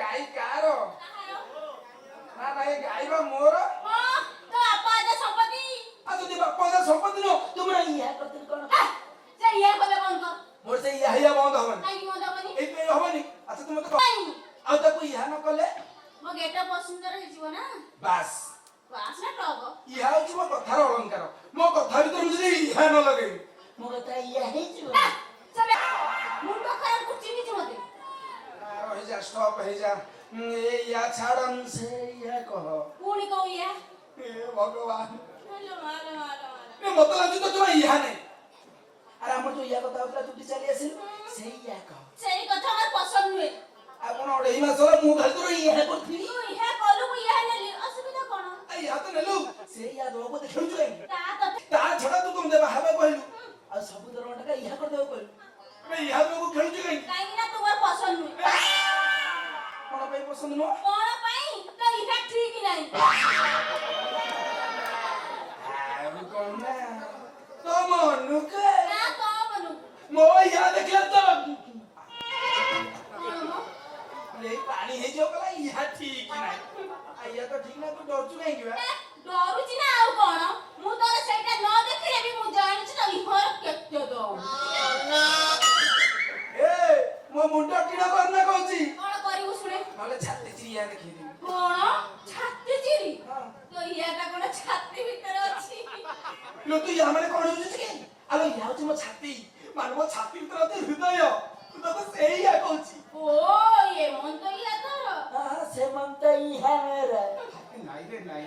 ଗାଈ କାର ନା ନା ଏ ଗାଈ ବା ମୋର। ହଁ ତ ବାପା ଆଜି ସମ୍ପତ୍ତି। ଆଉ ଯଦି ବାପା ଯା ସମ୍ପତ୍ତି ନୁହଁ ତୁମେ ଇହା କରିଥିଲି କଣ? ସେ ଇଏ କଲେ ବନ୍ଦ କର। ମୋର ସେ ଇହା ହିଆ ବନ୍ଦ ହବନି। କାହିଁକି ବନ୍ଦ ହବନି? ଏଇଥିପାଇଁ ହବନି। ଆଚ୍ଛା ତୁମେ ତ କାଇଁ? ଆଉ ତାକୁ ଇହା ନ କଲେ ମୋ ଗେଟ ପସନ୍ଦର ହେଇଯିବ ନା। ବାସ୍ ବାସ୍ ନା ଟଗ। ଇହା ହଉଛି ମୋ କଥାର ଅଳଙ୍କାର। ମୋ କଥା ଭିତରେ ମୁଁ ଯଦି ଇହା ନ ଲଗେଇବି ମୋ କଥା ଇହା ହେଇଯିବ। ଚଲେ ମୁଣ୍ଡ ଖରାପ କରୁଛି କିଛି ମତେ। ରହିଯା ଷ୍ଟପ୍ ହେଇଯା। ଏ ଇହା ଛାଡନ୍ ସେ ଇହା କହ। ପୁଣି କଉ ଇୟା? ଏ ଭଗବାନ ମାଲୋ ମାଲୋ ମାଲୋ ମାଲୋ। ଏ ମତେ ଲାଗୁଛି ତ ତୁମେ ଇହା ନାହିଁ। ଆରେ ଆମର ଯୋଉ ଇହା କଥା ହଉଥିଲା ତୁଟି ଚାଲି ଆସିଲୁ ସେଇ ଇହା କହ। ସେଇ କଥା ମୋର ପସନ୍ଦ ନୁହେଁ। ଆଉ କଣ ଅଢେଇ ମାସର ମୁଁ ଖାଲି ତୋର ଇହା କରିଥିଲି। ତୁ ଇହା କଲୁ ମୁଁ ଇହା ନେଲି ଅସୁବିଧା କଣ? ଇହା ତ ନେଲୁ ସେଇ ଇହା ଦବାକୁ ଦେଖେଉଛୁ କାହିଁକି? ତା ତା ଛଡା ତୁ ତୁମେ ବାହା ହେବାକୁ କହିଲୁ ଆଉ ସବୁ ଦରମା ଟଙ୍କା ଇହା କରିଦେବାକୁ କହିଲୁ। ଏବେ ଇହା ଦବାକୁ ଖେଳୁଛୁ କାହିଁକି? କାହିଁକି ନା ତୁମର ପସନ୍ଦ ନୁହେଁ। କଣ ପାଇଁ ପସନ୍ଦ ନୁହଁ? କଣ ପାଇଁ? ତ ଇହା ଠିକ ନାହିଁ। ଆଉ କଣ ନା ତୋ ମନୁକୁ ନା କଣ ବନୁ? ମୋ ଇହା ଦେଖିଲେ ତ କଣ ମ? ଏଇ ପାଣି ହେଇଯିବ କହିଲା ଇହା ଠିକ ନାହିଁ। ଇହା ତ ଠିକ ନାହିଁ ତୁ ଡରୁଛୁ କାହିଁକି ବା? ଡରୁଛି ନା ଆଉ କଣ? ମୁଁ ତୋର ସେଇଟା ନ ଦେଖିଲେ ବି ମୁଁ ଜାଣିଛି ତ ଇହର କେତେ ଦଉ। ଏ ମୋ ମୁଣ୍ଡ ଟିଣ କରନା କହୁଛି। କଣ କରିବୁ ଶୁଣେ? ନହେଲେ ଛାତି ଚିରିଆ ଦେଖେଇଦେବି। କଣ? ଛାତି ଚିରି? ହଁ ତ ଇହାଟା କଣ ଛାତି ଭିତରେ ଅଛି? ଲୋ ତୁ ଇହା ମାନେ କଣ ବୁଝୁଛୁ କି? ଆଲୋ ଇହା ହଉଛି ମୋ ଛାତି। ମାନେ ମୋ ଛାତି ଭିତରେ ଅଛି ହୃଦୟ। ତୁ ତ ସେଇ ଇହା କହୁଛି। ଓ ଏ ମନ୍ତ ଇହା ତୋର? ହଁ ସେ ମନ୍ତ ଇହା ମେରା। ନାଇଁ ରେ ନାଇଁ।